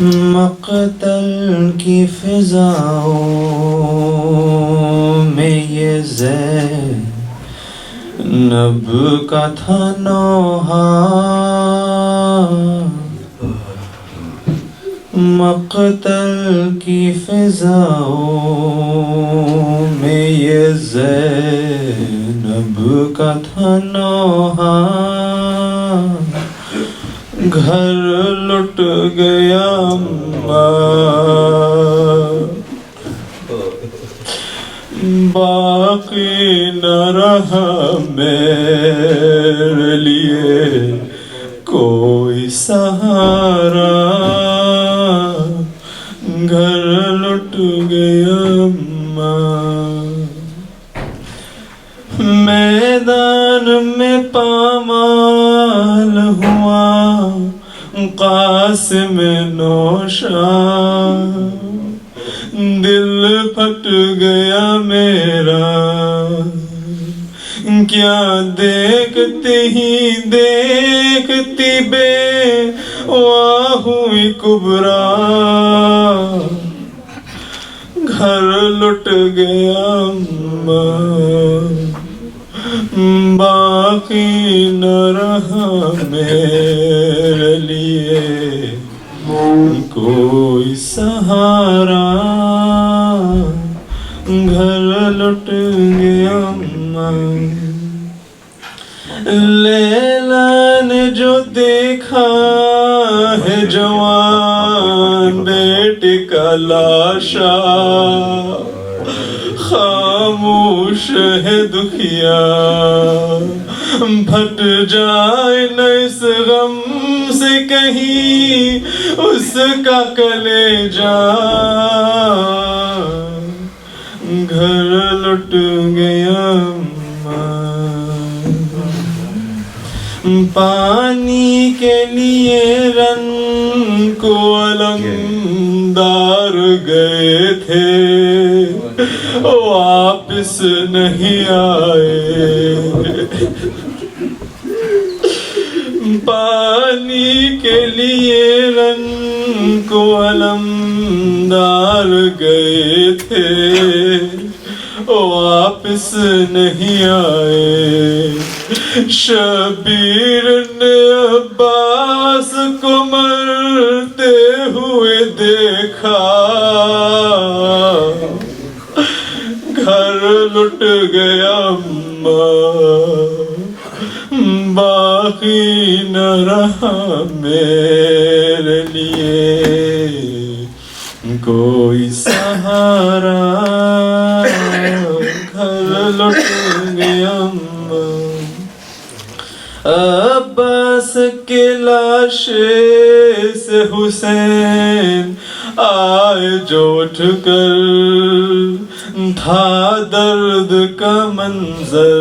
مقتل کی فضاؤں میں یہ زینب کا تھا نوحہ، مقتل کی فضاؤں میں یہ زینب کا تھا نوحہ، گھر لٹ گیا باقی نہ رہا میرے لیے کوئی سہارا، گھر لٹ گیا میدان میں پامال ہوا قاسم نوشاں، دل پھٹ گیا میرا کیا دیکھتے ہی دیکھتی بے واہ ہوئی کبرا، گھر لٹ گیا باقی نہ رہا میرے لیے کوئی سہارا، گھر لٹ گیا لیلا نے جو دیکھا ہے جوان بیٹے کا لاشا، خاموش ہے دکھیا پھٹ جائے نہ اس غم سے کہیں اس کا کلیجہ، گھر لٹ گیا پانی کے لیے رن کو علمدار گئے تھے واپس نہیں آئے، پانی کے لیے رن کو علمدار گئے تھے واپس نہیں آئے، شبیر نے عباس کو مرتے ہوئے دیکھا، گھر لٹ گیا باقی نہ رہا میرے لیے کوئی سہارا، گھر لٹ گیا عباس کے لاشے سے حسین آئے جو اٹھ کر، تھا درد کا منظر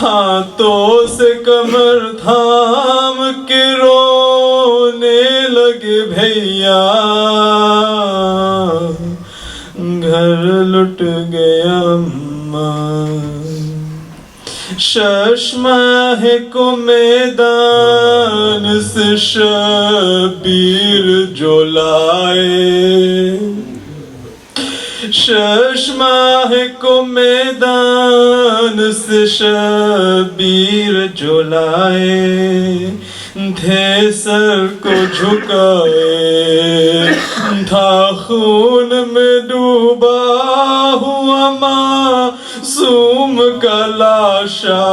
ہاتھوں سے کمر تھام کے رونے لگے بھیا، گھر لٹ گیا ششماہ کو میدان سے شبیر جو لائے، ششماہ کو میدان سے شبیر جو لائے، تھے سر کو جھکائے تھا خون میں ڈوبا ہوا معصوم کا لاشا،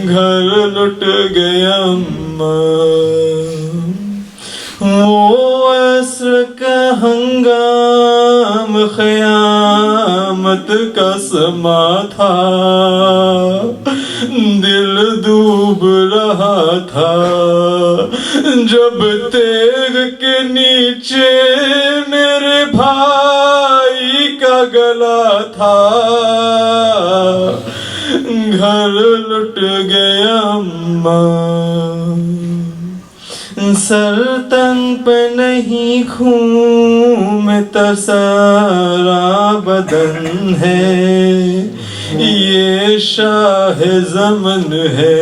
گھر لٹ گیا وہ عصر کا ہنگام قیامت کا سما تھا، دل ڈوب رہا تھا جب تیغ کے نیچے میرے بھائی کا گلا تھا، گھر لٹ گیا سر تن پہ نہیں خون میں تسارا بدن ہے، یہ شاہ زمن ہے،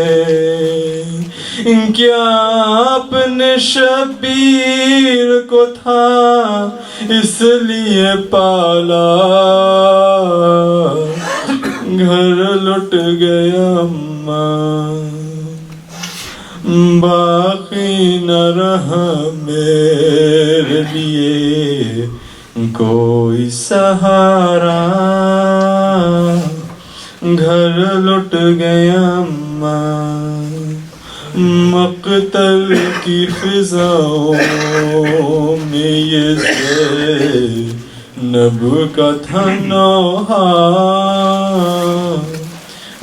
क्या अपने शबीर को था इसलिए पाला, घर लुट गया अम्मा, बाकी न रहा मेरे लिए कोई सहारा, घर लुट गया अम्मा। मक़तल की फिज़ाओं में ये ज़ैनब का था नौहा,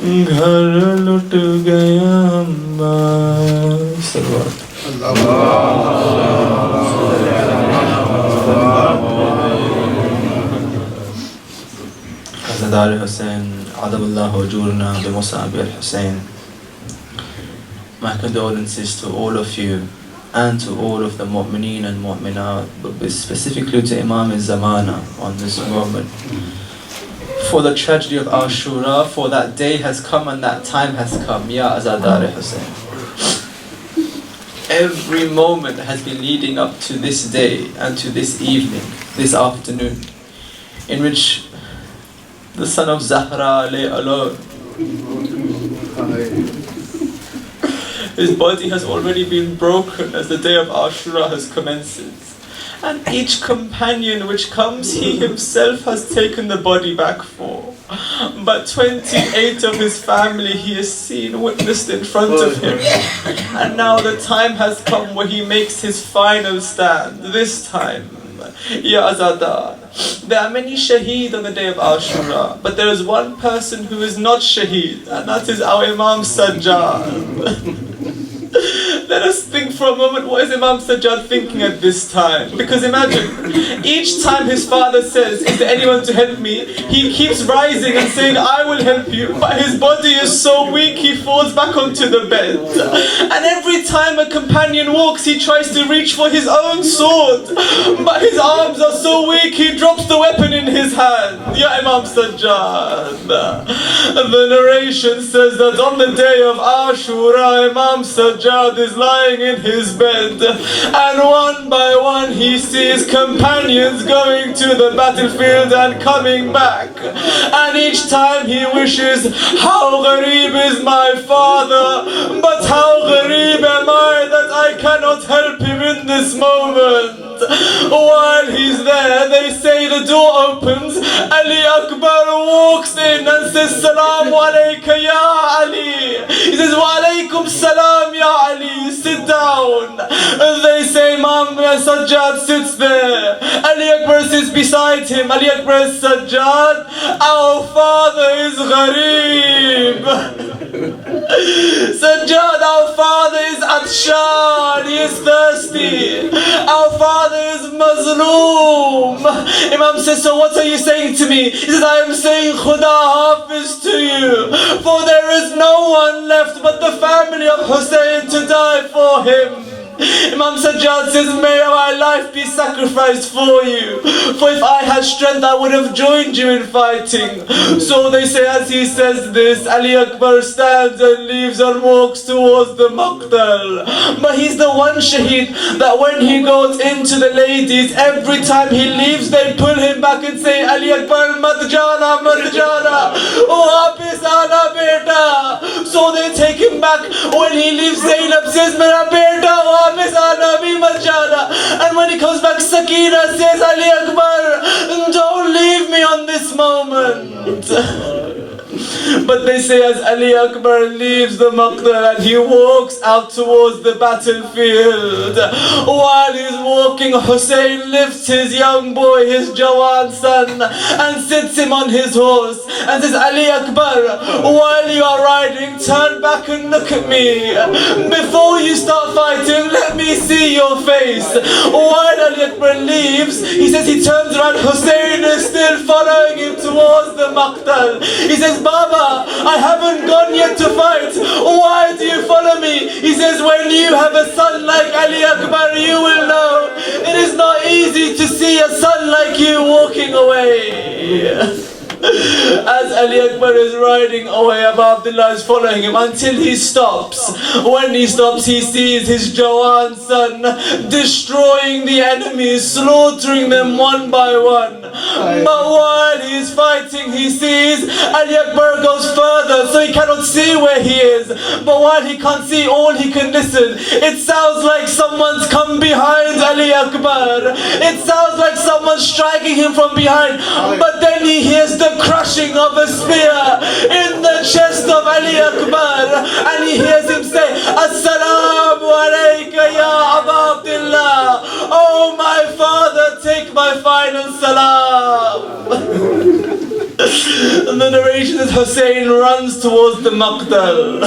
घर लुट गया अम्मा। Azadar Hussein, Adamallah Hujurna, the Musab al-Hussein. My condolences to all of you and to all of the mu'mineen and mu'minat, but specifically to Imam al-Zamana on this moment. For the tragedy of Ashura, for that day has come and that time has come, Ya Azadar Hussein. Every moment has been leading up to this day and to this evening, this afternoon, in which the son of Zahra lay alone. His body has already been broken as the day of Ashura has commenced. And each companion which comes, he himself has taken the body back for. But 28 of his family he has seen, witnessed in front of him. And now the time has come where he makes his final stand. This time, Ya Azadar, there are many shaheed on the day of Ashura, but there is one person who is not shaheed, and that is our Imam Sajjad. Let us think for a moment, what is Imam Sajjad thinking at this time? Because imagine, each time his father says, is there anyone to help me? He keeps rising and saying, I will help you. But his body is so weak, he falls back onto the bed. And every time a companion walks, he tries to reach for his own sword. But his arms are so weak, he drops the weapon in his hand. Ya Imam Sajjad. The narration says that on the day of Ashura, Imam Sajjad is lying in his bed, and one by one he sees companions going to the battlefield and coming back, and each time he wishes, how ghareeb is my father, but how ghareeb am I that I cannot help him in this moment. While he's there, they say the door opens, Ali Akbar walks in and says, Salaam alayka ya Ali. He says, Wa alaykum salam ya Ali, sit down. They say Imam Sajjad sits there. Ali Akbar sits beside him. Ali Akbar says, Sajjad, our father is ghareeb. Sajjad, our father is atshan, he is thirsty. Our father is mazloom. Imam says, so what are you saying to me? He says, I am saying Khuda Hafiz to you, for there is no one left but the family of Hussein to die for him. Imam Sajjad says, may my life be sacrificed for you, for if I had strength I would have joined you in fighting. So they say, as he says this, Ali Akbar stands and leaves and walks towards the Maqtal. But he's the one shaheed that when he goes into the ladies, every time he leaves they pull him back and say, Ali Akbar mat jana, wapis aana beta. So they take him back. When he leaves, Zainab says, mera beta and when he comes back, Sakina says, Ali Akbar, don't leave me on this moment. But they say as Ali Akbar leaves the Maqtal and he walks out towards the battlefield, while he's walking, Hussein lifts his young boy, his Jawan son, and sits him on his horse and says, Ali Akbar, while you are riding, turn back and look at me. Before you start fighting, let me see your face. While Ali Akbar leaves, he says he turns around, Hussein is still following him towards the Maqtal. He says, Baba, I haven't gone yet to fight. Why do you follow me? He says, when you have a son like Ali Akbar, you will know it is not easy to see a son like you walking away. As Ali Akbar is riding away, Abu Abdullah is following him until he stops. When he stops, he sees his Jawan son destroying the enemies, slaughtering them one by one. But while he's fighting, he sees Ali Akbar goes further, so he cannot see where he is. But while he can't see, all he can listen. It sounds like someone's come behind Ali Akbar. It sounds like someone's striking him from behind. But then he hears the crushing of a spear in the chest of Ali Akbar, and he hears him say, Assalamu alayka ya Abu Abdullah. Oh my father, take my final salam. And the narration is Hussein runs towards the Maqdal.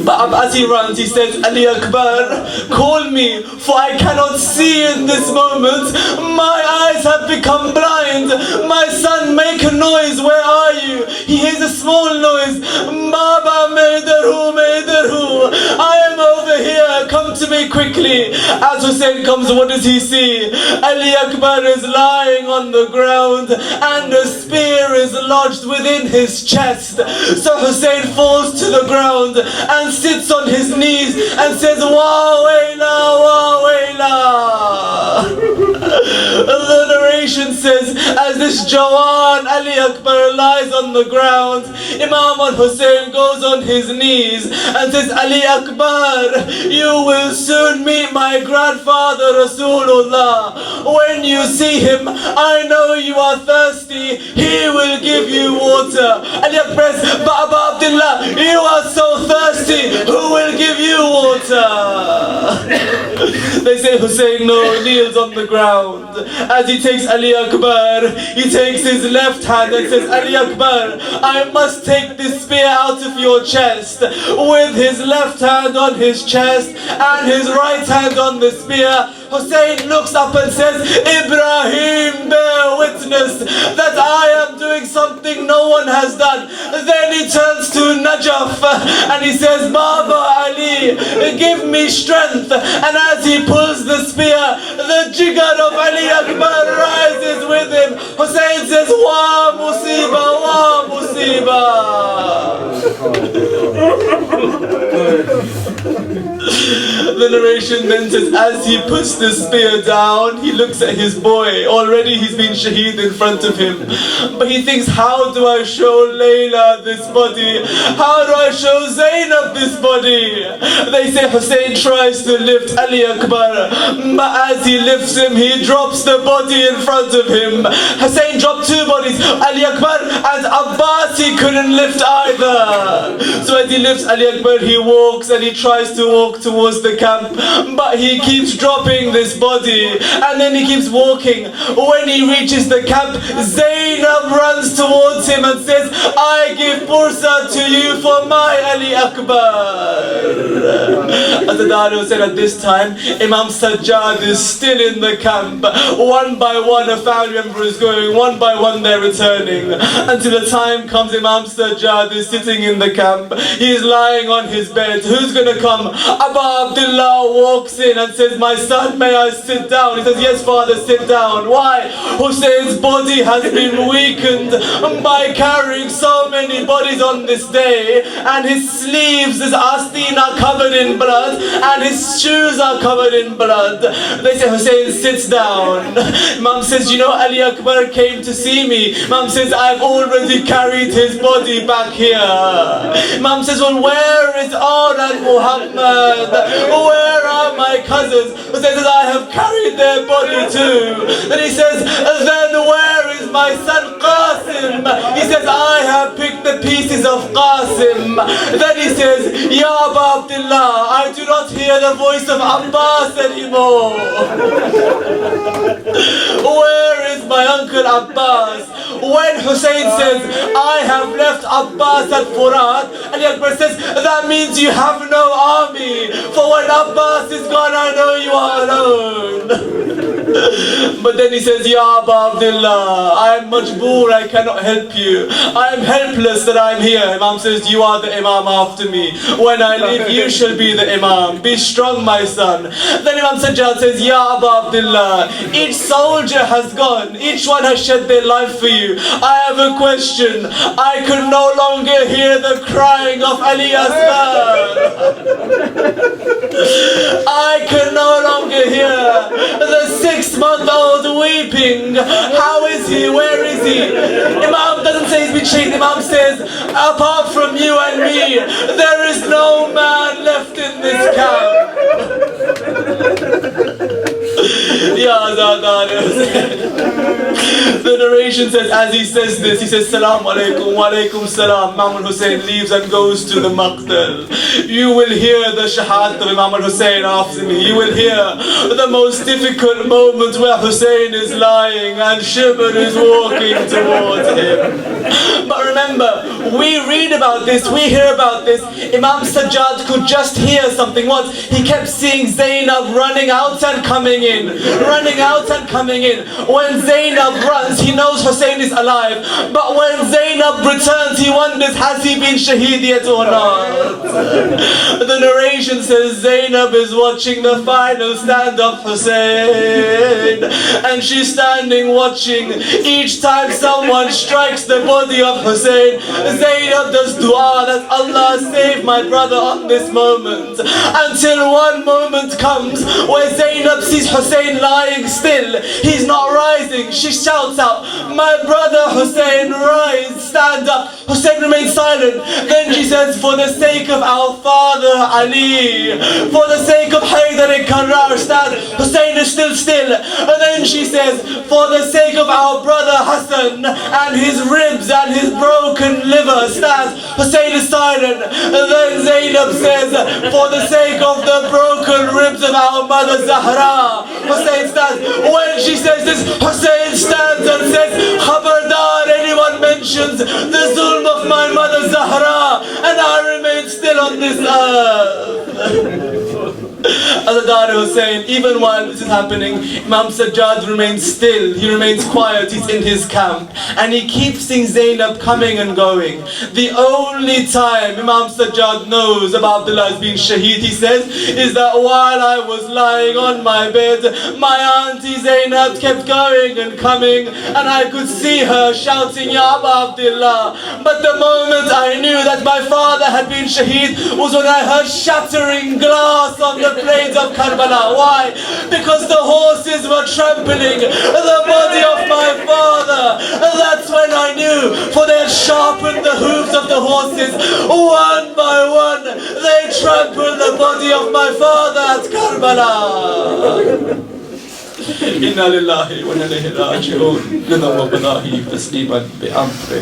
But as he runs, he says, Ali Akbar, call me, for I cannot see in this moment. My eyes have become blind. My son, make a noise. Where are you? He hears a small noise. Baba, meidarhu, meidarhu. I am over here. Come to me quickly. As Hussein comes, what does he see? Ali Akbar is lying on the ground, and a spear is lodged within his chest. So Hussein falls to the ground and sits on his knees and says, Wa wayla, wa wayla. The narration says, as this Jawan Ali Akbar lies on the ground, Imam al-Hussein goes on his knees and says, Ali Akbar, you will soon meet my grandfather Rasulullah. When you see him, I know you are thirsty. He will give you water. Ali Akbar says, but Abu Abdullah, you are so thirsty. Who will give you water? They say Hussein kneels on the ground. As he takes Ali Akbar, he takes his left hand and says, Ali Akbar, I must take this spear out of your chest. With his left hand on his chest and his right hand on the spear, Hussein looks up and says, Ibrahim, bear witness that I am doing something no one has done. Then he turns to Najaf and he says, Baba Ali, give me strength. And as he pulls the spear, the jigar of Ali Akbar rises with him. Hussein says, Wa musiba, wa musiba. The narration then says, as he puts the spear down, he looks at his boy. Already he's been shaheed in front of him. But he thinks, how do I show Layla this body? How do I show Zainab this body? They say Hussein tries to lift Ali Akbar, but as he lifts him, he drops the body in front of him. Hussein dropped two bodies, Ali Akbar and Abbas. He couldn't lift either. So as he lifts Ali Akbar, he walks and he tries to walk towards the camp, but he keeps dropping this body, and then he keeps walking. When he reaches the camp, Zainab runs towards him and says, I give Bursa to you for my Ali Akbar. As the Dadu said, at this time, Imam Sajjad is still in the camp. One by one, a family member is going, one by one they're returning, until the time comes Imam Sajjad is sitting in the camp. He is lying on his bed. Who's gonna come? Abu Abdullah walks in and says, my son, may I sit down? He says, yes father, sit down. Why? Hussein's body has been weakened by carrying so many bodies on this day, and his sleeves, his asteen are covered in blood, and his shoes are covered in blood. They say, Hussein sits down. Mom says, you know, Ali Akbar came to see me. Mom says, I've already carried his body back here. Mom says, well, where is Ar and Muhammad? Where are my cousins? Hussein says, I have carried their body too. Then he says, then where is my son Qasim? He says, I have picked the pieces of Qasim. Then he says, Ya Abu Abdullah, I do not hear the voice of Abbas anymore. Where is my uncle Abbas? When Hussein says, I have left Abbas at Furat, Ali Akbar says, that means you have no army. For when Abbas is gone, I know you are alone. But then he says, Ya Aba Abdullah, I am majboor, I cannot help you. I am helpless that I am here. Imam says, you are the Imam after me. When I leave, you shall be the Imam. Be strong, my son. Then Imam Sajjad says, Ya Aba Abdullah, each soldier has gone. Each one has shed their life for you. I have a question. I could no longer hear the crying of Ali Asghar. I can no longer hear the 6-month-old weeping. How is he? Where is he? Imam doesn't say he's been shaken. Imam says, apart from you and me, there is no man left in this camp. The narration says, as he says this, he says, Salaam alaikum, wa alaikum salam. Imam al-Hussein leaves and goes to the Maqtal. You will hear the shahadat of Imam al-Hussein after me. You will hear the most difficult moment where Hussein is lying and Shibr is walking towards him. But remember, we read about this, we hear about this. Imam Sajjad could just hear something. What? He kept seeing Zainab running out and coming in. Running out and coming in. When Zainab runs, he knows Hussein is alive. But when Zainab returns, he wonders, has he been shaheed yet or not? The narration says Zainab is watching the final stand of Hussein. And she's standing watching. Each time someone strikes the body of Hussein, Zainab does dua that Allah save my brother on this moment. Until one moment comes where Zainab sees Hussein lying still. He's not rising. She shouts out, my brother Hussein, rise, stand up. Hussein remains silent. Then she says, for the sake of our father Ali, for the sake of Haydar-e-Karrar, stand. Hussein is still. And then she says, for the sake of our brother Hassan and his ribs and his broken liver, stand. Hussein is silent. And then Zainab says, for the sake of the broken ribs of our mother Zahra, Hussein stands. When she says this, Hussein stands and says, Khabardar, anyone mentions the zulm of my mother Zahra, and I remain still on this earth. Azadar Hussein, even while this is happening, Imam Sajjad remains still, he remains quiet, he's in his camp. And he keeps seeing Zainab coming and going. The only time Imam Sajjad knows about Abdullah as being shaheed, he says, is that while I was lying on my bed, my auntie Zainab kept going and coming, and I could see her shouting, Ya Aba Abdullah. But the moment I knew that my father had been shaheed was when I heard shattering glass on the plains of Karbala. Why? Because the horses were trampling the body of my father. And that's when I knew, for they had sharpened the hooves of the horses. One by one, they trampled the body of my father at Karbala. Inna lillahi wa inna ilayhi raji'un. Lidha billahi tasliman bi amri.